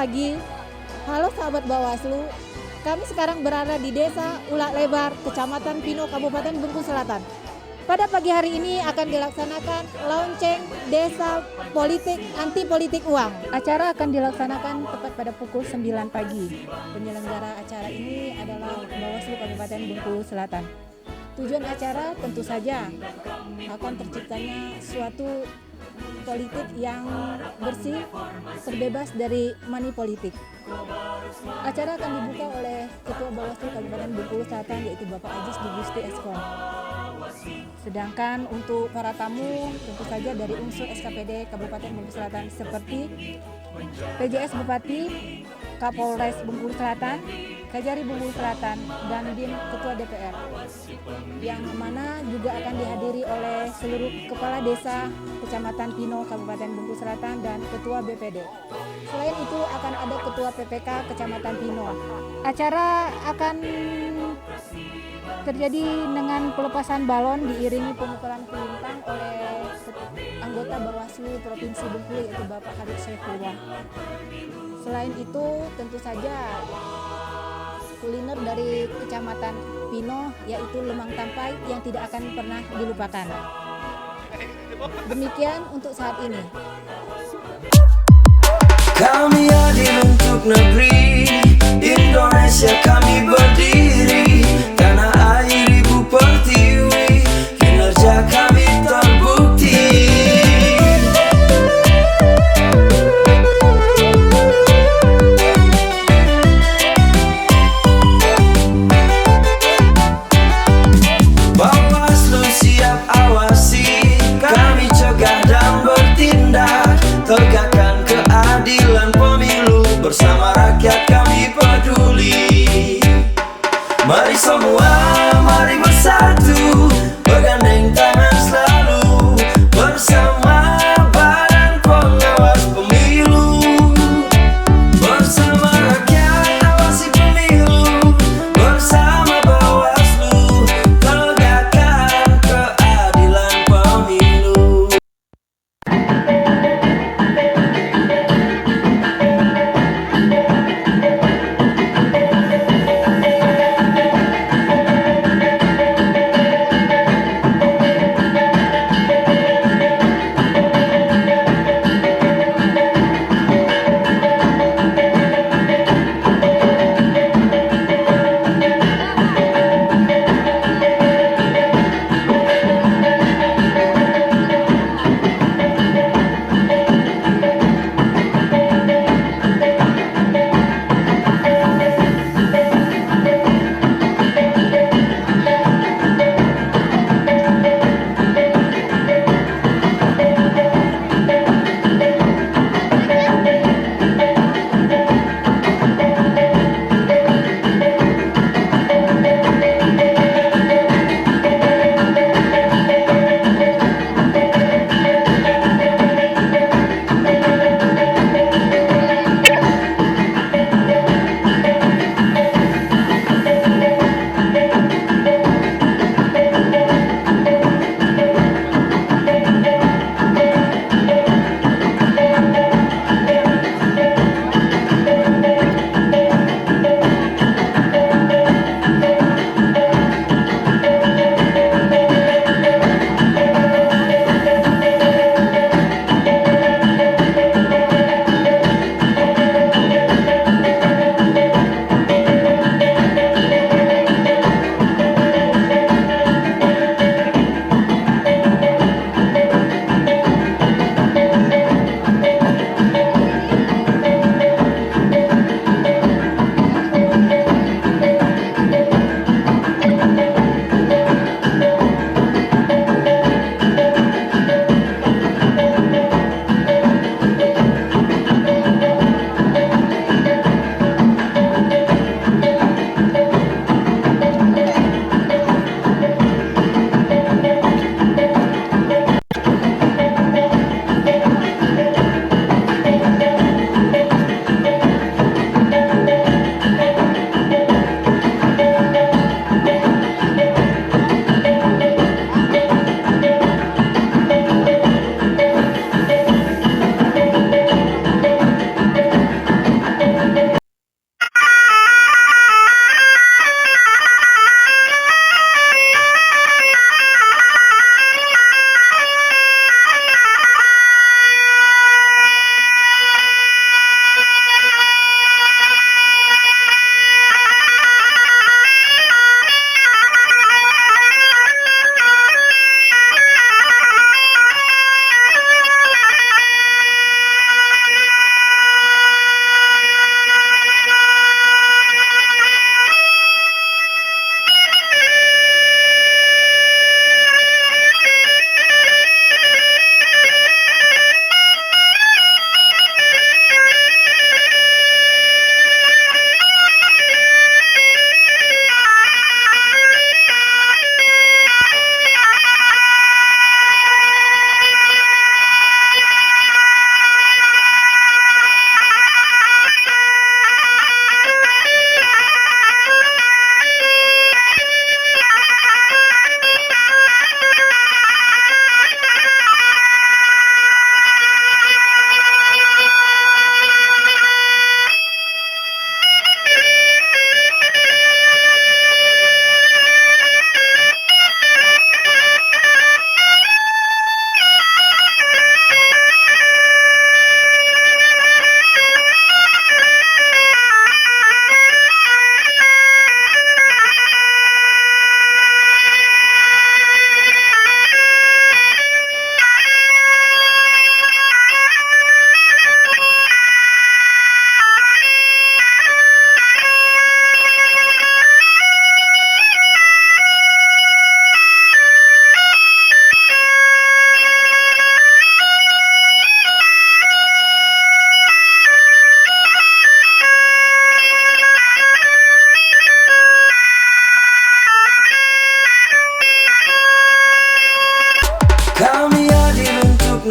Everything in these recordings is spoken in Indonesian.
pagi. Halo sahabat Bawaslu. Kami sekarang berada di Desa Ulak Lebar, Kecamatan Pino, Kabupaten Bengkulu Selatan. Pada pagi hari ini akan dilaksanakan lonceng Desa Politik Anti Politik Uang. Acara akan dilaksanakan tepat pada pukul 9 pagi. Penyelenggara acara ini adalah Bawaslu Kabupaten Bengkulu Selatan. Tujuan acara tentu saja akan terciptanya suatu politik yang bersih, terbebas dari money politik. Acara akan dibuka oleh Ketua Bawaslu Kabupaten Bengkulu Selatan, yaitu Bapak Ajis Dugusti Eskom. Sedangkan untuk para tamu tentu saja dari unsur SKPD Kabupaten Bengkulu Selatan seperti PJS Bupati, Kapolres Bengkulu Selatan, Kajari Bengkulu Selatan, dan Dim Ketua DPR, yang mana juga akan dihadiri oleh seluruh kepala desa Kecamatan Pino, Kabupaten Bengkulu Selatan, dan Ketua BPD. Selain itu akan ada Ketua PPK Kecamatan Pino. Acara akan terjadi dengan pelepasan balon diiringi pemukulan kulintang oleh anggota Bawaslu Provinsi Bengkulu, yaitu Bapak Khalid Syaifullah. Selain itu tentu saja kuliner dari Kecamatan Pino yaitu lemang tampai yang tidak akan pernah dilupakan. Demikian untuk saat ini. Kami hadir untuk negeri Indonesia, kami berdiri tanah air ibu pertiwi, kinerja kami terbukti. Bawaslu siap awasi, kami cegah dan bertindak, tegakkan keadilan pemilu, bersama rakyat kami peduli.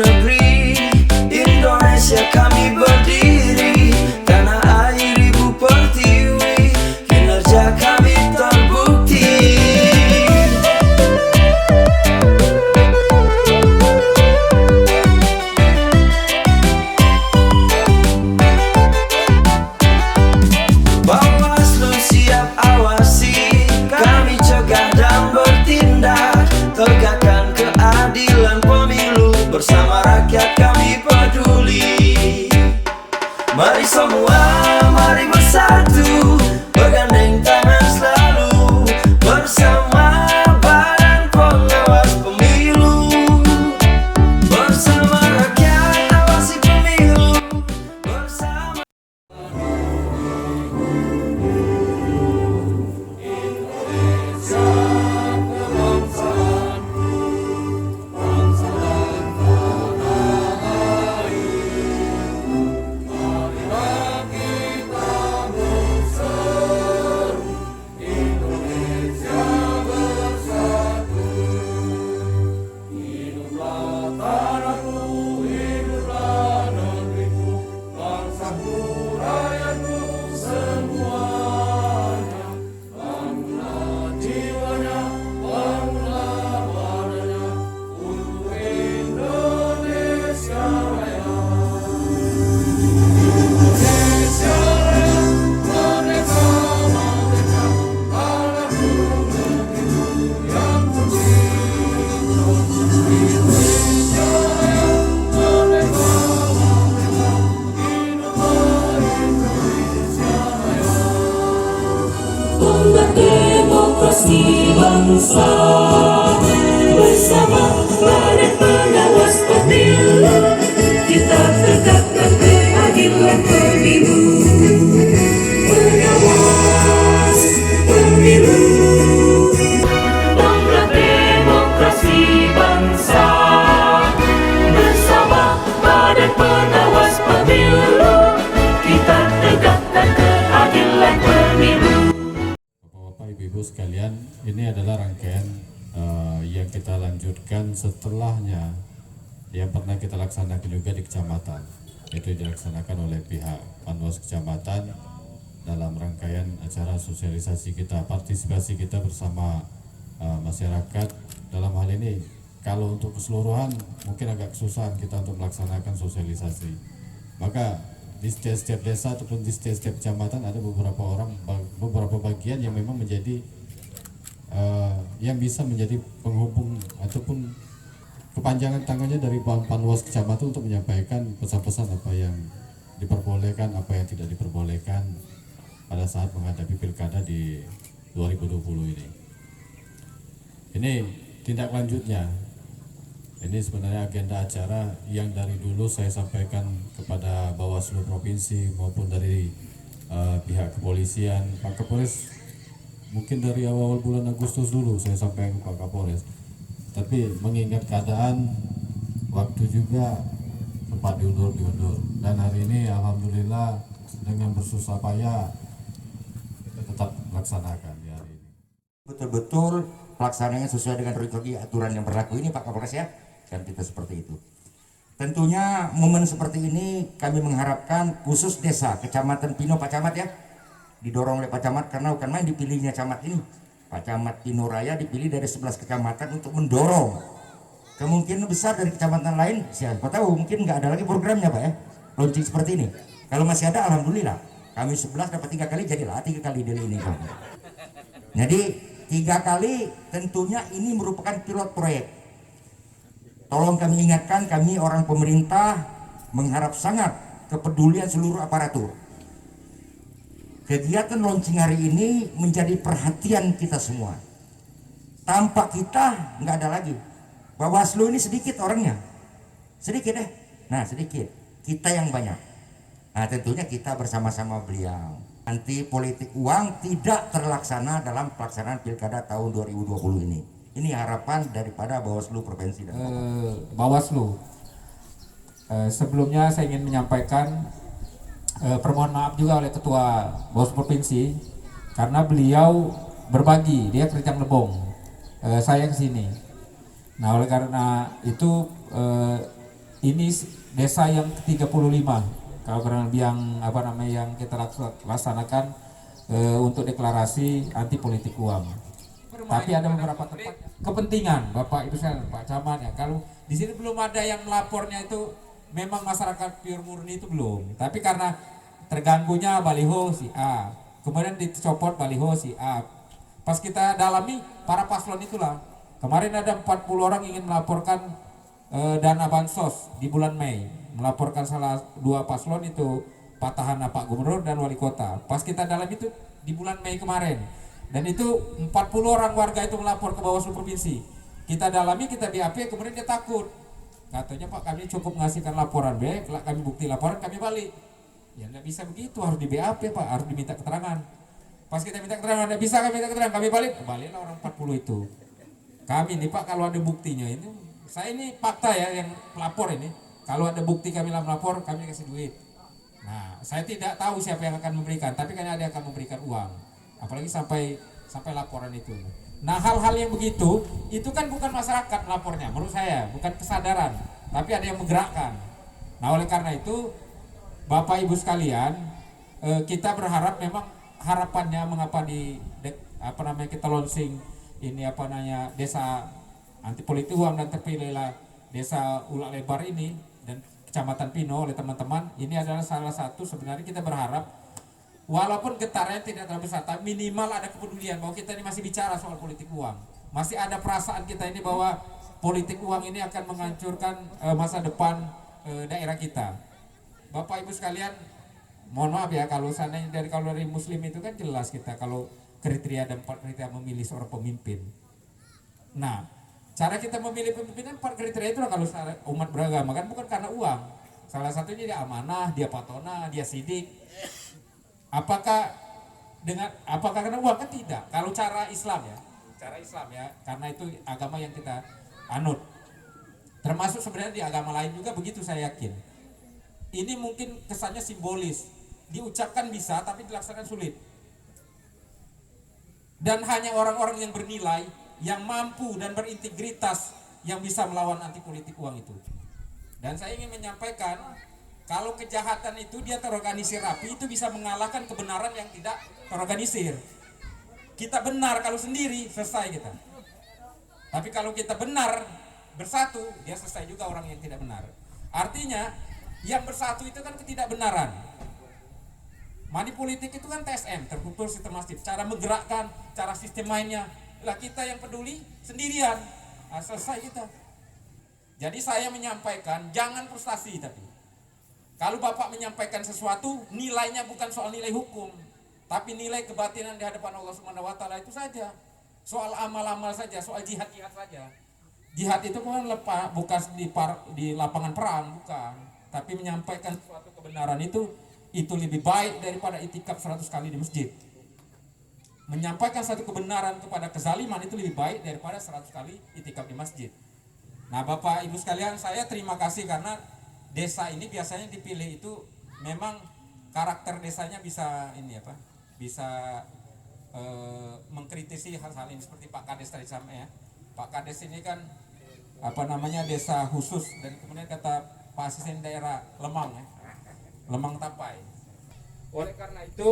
negeri Indonesia kami berdiri. Tanah air ibu pertiwi, kinerja kami terbukti. Bawaslu siap awasi, kami cegah dan bertindak. Tegakkan keadilan pemilu, bersama rakyat kami peduli. Mari semua, mari bersatu, bergandeng tangan selalu, bersama Badan Pengawas Pemilu. Bersama rakyat awasi pemilu, bersama Tonggak demokrasi bangsa bersama Badan Pengawas Pemilu, kita tegakkan keadilan pemilu. Pengawas pemilu. Tonggak demokrasi bangsa bersama Badan Pengawas Pemilu, kita tegakkan keadilan pemilu. Bapak-bapak, ibu-ibu sekalian, ini adalah rangkaian yang kita lanjutkan setelahnya yang pernah kita laksanakan juga di kecamatan. Itu dilaksanakan oleh pihak Panwas Kecamatan dalam rangkaian acara sosialisasi kita, partisipasi kita bersama masyarakat. Dalam hal ini, kalau untuk keseluruhan mungkin agak kesusahan kita untuk melaksanakan sosialisasi. Maka di setiap desa ataupun di setiap kecamatan ada beberapa bagian yang memang menjadi yang bisa menjadi penghubung ataupun kepanjangan tangannya dari Panwas Kecamatan untuk menyampaikan pesan-pesan apa yang diperbolehkan, apa yang tidak diperbolehkan pada saat menghadapi pilkada di 2020 ini. Ini tindak lanjutnya. Ini sebenarnya agenda acara yang dari dulu saya sampaikan kepada Bawaslu Provinsi maupun dari pihak kepolisian. Pak Kapolres, mungkin dari awal bulan Agustus dulu saya sampaikan ke Pak Kapolres. Tapi mengingat keadaan, waktu juga sempat diundur. Dan hari ini alhamdulillah dengan bersusah payah kita tetap melaksanakan di hari ini. Betul-betul pelaksananya sesuai dengan metodologi aturan yang berlaku ini Pak Kapolres ya, dan kita seperti itu. Tentunya momen seperti ini kami mengharapkan khusus desa Kecamatan Pino Pak Camat ya, didorong oleh Pak Camat karena bukan main dipilihnya camat ini. Pak Camat Pino Raya dipilih dari 11 kecamatan untuk mendorong. Kemungkinan besar dari kecamatan lain, siapa tahu mungkin nggak ada lagi programnya Pak ya, launching seperti ini. Kalau masih ada alhamdulillah, kami 11 dapat 3 kali, jadilah 3 kali dari ini. Jadi 3 kali tentunya ini merupakan pilot proyek. Tolong kami ingatkan, kami orang pemerintah mengharap sangat kepedulian seluruh aparatur. Kegiatan launching hari ini menjadi perhatian kita semua. Tanpa kita nggak ada lagi. Bawaslu ini sedikit orangnya, sedikit deh. Nah sedikit, kita yang banyak. Nah tentunya kita bersama-sama beliau. Nanti politik uang tidak terlaksana dalam pelaksanaan pilkada tahun 2020 ini. Ini harapan daripada Bawaslu Provinsi dan Bawaslu. Sebelumnya saya ingin menyampaikan permohonan maaf juga oleh Ketua Bawaslu Provinsi karena beliau berbagi, dia Kericang Lebong, saya ke sini. Nah oleh karena itu ini desa yang ke-35 kalau kurang lebih yang yang kita laksanakan untuk deklarasi anti politik uang. Tapi ada beberapa tempat kepentingan Bapak Ibu sekalian, Pak Camat ya. Kalau di sini belum ada yang melapornya itu memang masyarakat pure murni itu belum. Tapi karena terganggunya baliho si A, kemudian dicopot baliho si A. Pas kita dalami para paslon itulah. Kemarin ada 40 orang ingin melaporkan dana bansos di bulan Mei, melaporkan salah 2 paslon itu patahan Pak Gubernur dan Wali Kota. Pas kita dalam itu di bulan Mei kemarin, dan itu 40 orang warga itu melapor ke Bawaslu Provinsi. Kita dalami, kita BAP, kemudian dia takut. Katanya Pak, kami cukup ngasihkan laporan B, kami bukti laporan, kami balik. Ya nggak bisa begitu, harus di BAP Pak, harus diminta keterangan. Pas kita minta keterangan, nggak bisa kami minta keterangan, kami balik. Baliklah orang 40 itu. Kami nih Pak, kalau ada buktinya ini, saya ini fakta ya yang pelapor ini. Kalau ada bukti kami melapor, kami kasih duit. Nah, saya tidak tahu siapa yang akan memberikan, tapi kan ada yang akan memberikan uang. Apalagi sampai laporan itu. Nah, hal-hal yang begitu itu kan bukan masyarakat melapornya, menurut saya bukan kesadaran, tapi ada yang menggerakkan. Nah, oleh karena itu Bapak Ibu sekalian, kita berharap memang harapannya mengapa kita launching ini desa anti politik uang dan terpilihlah desa Ulak Lebar ini dan Kecamatan Pino oleh teman-teman. Ini adalah salah satu sebenarnya kita berharap walaupun getarannya tidak terlalu besar, tapi minimal ada kepedulian bahwa kita ini masih bicara soal politik uang. Masih ada perasaan kita ini bahwa politik uang ini akan menghancurkan masa depan daerah kita. Bapak Ibu sekalian, mohon maaf ya kalau dari Muslim itu kan jelas kita kalau kriteria dan 4 kriteria memilih seorang pemimpin. Nah, cara kita memilih pemimpin 4 kriteria itu kalau umat beragama kan bukan karena uang. Salah satunya dia amanah, dia patona, dia sidik. Apakah karena uang? Kan tidak. Kalau cara Islam ya, karena itu agama yang kita anut. Termasuk sebenarnya di agama lain juga begitu saya yakin. Ini mungkin kesannya simbolis, diucapkan bisa tapi dilaksanakan sulit. Dan hanya orang-orang yang bernilai, yang mampu dan berintegritas yang bisa melawan anti politik uang itu. Dan saya ingin menyampaikan, kalau kejahatan itu dia terorganisir rapi, itu bisa mengalahkan kebenaran yang tidak terorganisir. Kita benar kalau sendiri, selesai kita. Tapi kalau kita benar bersatu, dia selesai juga orang yang tidak benar. Artinya, yang bersatu itu kan ketidakbenaran. Money politik itu kan TSM, terkultur sistem masif. Cara menggerakkan, cara sistem mainnya. Lah kita yang peduli sendirian. Nah, selesai kita. Jadi saya menyampaikan, jangan frustasi tapi. Kalau Bapak menyampaikan sesuatu, nilainya bukan soal nilai hukum, tapi nilai kebatinan di hadapan Allah Subhanahu wa taala itu saja. Soal amal-amal saja, soal jihad-jihad saja. Jihad itu bukan bukan di lapangan perang, bukan. Tapi menyampaikan suatu kebenaran itu lebih baik daripada itikaf 100 kali di masjid. Menyampaikan satu kebenaran kepada kezaliman itu lebih baik daripada 100 kali itikaf di masjid. Nah, Bapak Ibu sekalian, saya terima kasih karena desa ini biasanya dipilih itu memang karakter desanya bisa mengkritisi hal-hal ini seperti Pak Kades tadi sama ya. Pak Kades ini kan desa khusus dan kemudian kata Pak Asisten daerah Lemang ya. Lemang Tapai. Oleh karena itu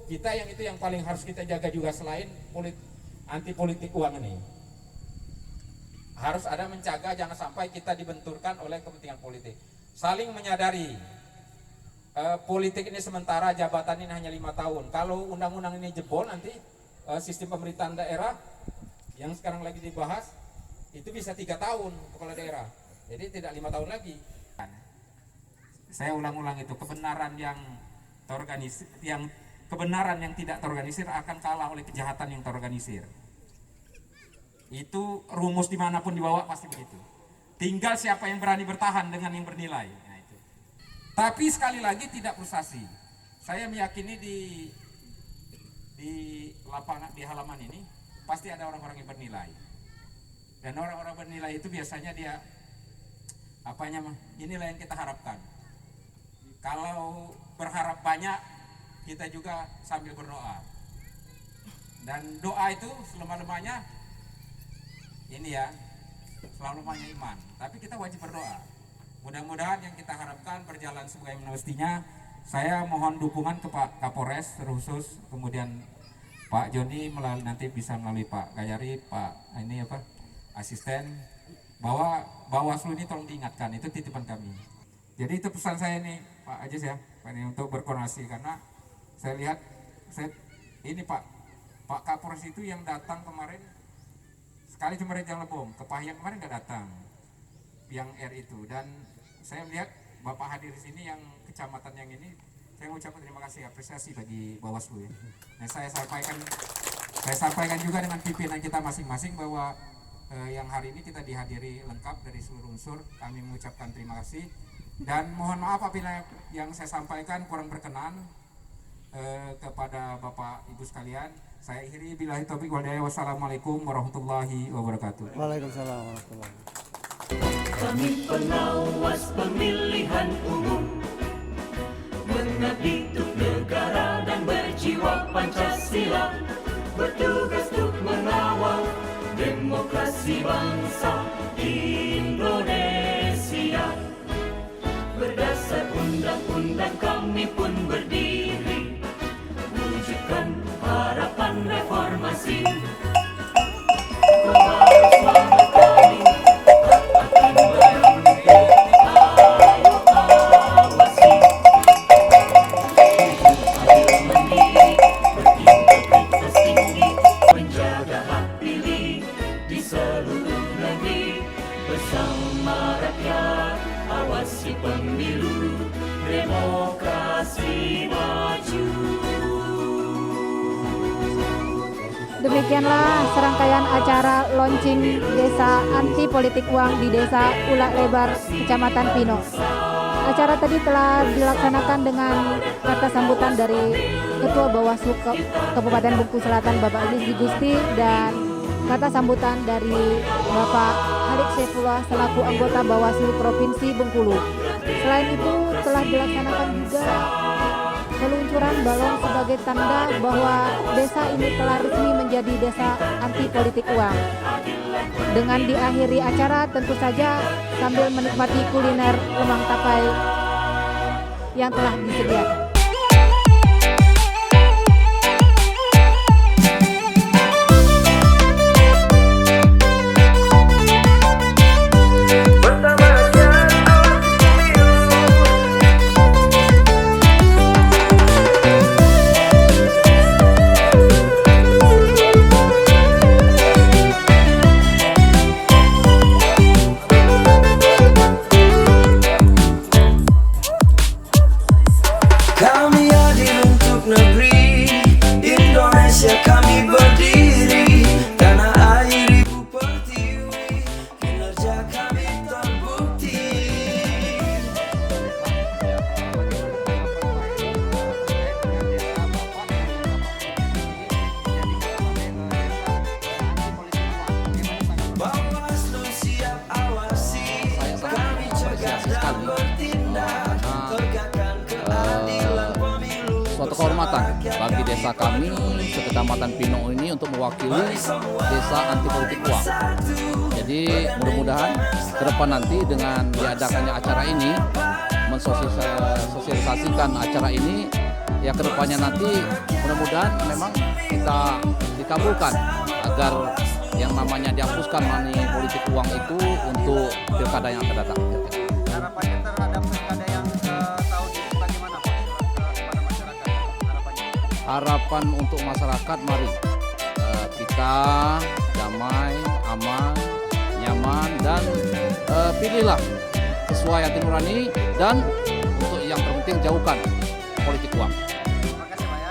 kita yang paling harus kita jaga juga selain anti politik uang ini. Harus ada menjaga jangan sampai kita dibenturkan oleh kepentingan politik. Saling menyadari politik ini sementara, jabatan ini hanya 5 tahun. Kalau undang-undang ini jebol nanti sistem pemerintahan daerah yang sekarang lagi dibahas itu bisa 3 tahun kepala daerah. Jadi tidak 5 tahun lagi. Saya ulang-ulang itu kebenaran yang terorganisir, kebenaran yang tidak terorganisir akan kalah oleh kejahatan yang terorganisir. Itu rumus dimanapun dibawa pasti begitu. Tinggal siapa yang berani bertahan dengan yang bernilai. Nah, itu. Tapi sekali lagi tidak frustasi. Saya meyakini di lapangan di halaman ini pasti ada orang-orang yang bernilai. Dan orang-orang bernilai itu biasanya dia inilah yang kita harapkan. Kalau berharap banyak, kita juga sambil berdoa. Dan doa itu selemah-lemahnya ini ya, selalu banyak iman. Tapi kita wajib berdoa. Mudah-mudahan yang kita harapkan berjalan sebagaimana mestinya. Saya mohon dukungan ke Pak Kapolres terkhusus, kemudian Pak Joni nanti bisa melalui Pak Gayari, Pak asisten, bahwa Bawaslu ini tolong diingatkan, itu titipan kami. Jadi itu pesan saya nih Pak Ajis ya, ini untuk berkoordinasi, karena saya lihat ini Pak Kapolres itu yang datang kemarin sekali cuma Rejang Lebong, ke Pahiyang kemarin nggak datang, yang R itu, dan saya melihat Bapak hadir di sini yang kecamatan yang ini, saya mengucapkan terima kasih, apresiasi bagi Bawaslu ya. Nah, saya sampaikan juga dengan pimpinan kita masing-masing bahwa yang hari ini kita dihadiri lengkap dari seluruh unsur. Kami mengucapkan terima kasih dan mohon maaf apabila yang saya sampaikan kurang berkenan kepada Bapak Ibu sekalian. Saya akhiri billahi taufiq wal hidayah. Wassalamualaikum warahmatullahi wabarakatuh. Waalaikumsalam warahmatullahi wabarakatuh. Kami pengawas pemilihan umum, mengabdi untuk negara dan berjiwa Pancasila, bertugas untuk mengawal demokrasi bangsa Indonesia. Berdasar undang-undang kami pun berdiri, wujudkan harapan reformasi. Kembali semangat kami, akan berunding, ayo awasi. Adil mandiri, berintegritas tinggi, menjaga hak pilih di seluruh negeri. Bersama rakyat, awasi pemilu, demokrasi maju. Demikianlah serangkaian acara launching Desa Anti Politik Uang di Desa Ulak Lebar, Kecamatan Pino. Acara tadi telah dilaksanakan dengan kata sambutan dari Ketua Bawaslu Kabupaten Bengkulu Selatan Bapak Aziz Gusti dan kata sambutan dari Bapak Halik Saifullah selaku anggota Bawaslu Provinsi Bengkulu. Selain itu telah dilaksanakan juga peluncuran balon sebagai tanda bahwa desa ini telah resmi menjadi desa anti politik uang. Dengan diakhiri acara tentu saja sambil menikmati kuliner lemang tapai yang telah disediakan. Kami hadir untuk negeri Indonesia, kami berdiri. Tanah air ibu pertiwi, kinerja kami terbukti. Bawaslu siap awasi, kami cegah dan bertindak, tegakkan keadilan pemilu. Suatu kehormatan bagi desa kami sekecamatan Pino ini untuk mewakili desa anti politik uang. Jadi mudah-mudahan ke depan nanti dengan diadakannya acara ini, mensosialisasikan acara ini, ya ke depannya nanti mudah-mudahan memang kita dikabulkan agar yang namanya dihapuskan money politik uang itu untuk pilkada yang akan datang. Harapannya terhadap pilkada yang tahun ini bagaimana Pak? Kepada masyarakat harapannya? Harapan untuk masyarakat, mari kita damai, aman, nyaman, dan pilihlah sesuai hati nurani, dan untuk yang terpenting jauhkan politik uang. Terima kasih Pak ya.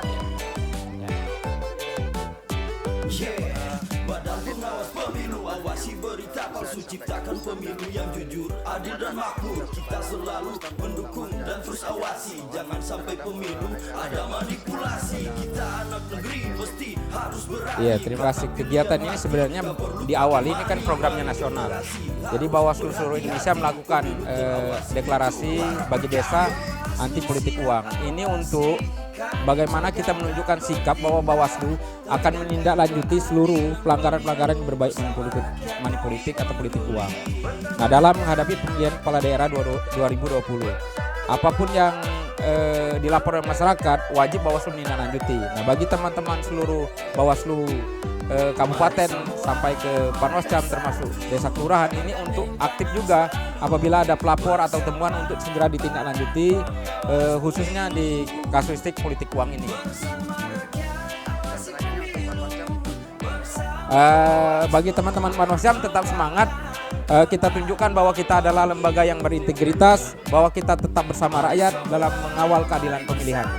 Badan pengawas pemilu, awasi berita palsu, ciptakan pemilu yang jujur, adil dan makmur. Kita selalu mendukung dan terus awasi, jangan sampai pemilu ada manipulasi. Kita anak negeri mesti harus berani. Iya, terima kasih. Kegiatan ini sebenarnya diawali, ini kan programnya nasional. Jadi Bawaslu seluruh Indonesia melakukan deklarasi bagi desa anti politik uang. Ini untuk bagaimana kita menunjukkan sikap bahwa Bawaslu akan menindaklanjuti seluruh pelanggaran-pelanggaran yang berbau money politik atau politik uang. Nah, dalam menghadapi pemilihan kepala daerah 2020, apapun yang dilaporkan masyarakat wajib Bawaslu menindaklanjuti. Nah, bagi teman-teman seluruh Bawaslu kabupaten sampai ke Panwascam termasuk desa kelurahan ini untuk aktif juga apabila ada pelapor atau temuan untuk segera ditindaklanjuti, khususnya di kasuistik politik uang ini. Bagi teman-teman Panwascam tetap semangat. Kita tunjukkan bahwa kita adalah lembaga yang berintegritas, bahwa kita tetap bersama rakyat dalam mengawal keadilan pemilihan.